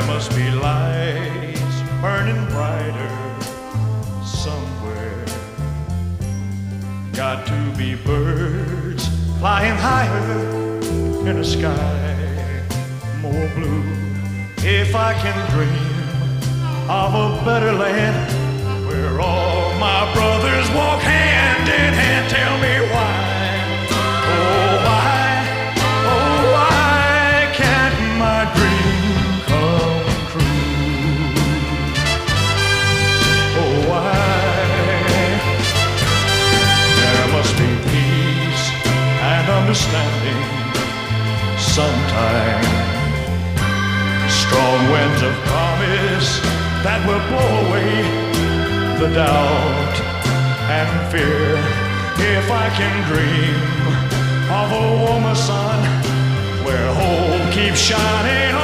There must be lights burning brighter somewhere. Got to be birds flying higher in a sky more blue. If I can dream of a better land where all my brothers walk hand in hand, tell me why, oh why can't my dream come true? Oh why? There must be peace and understanding sometime. Strong winds of promise that will blow away the doubt and fear. If I can dream of a warmer sun where hope keeps shining on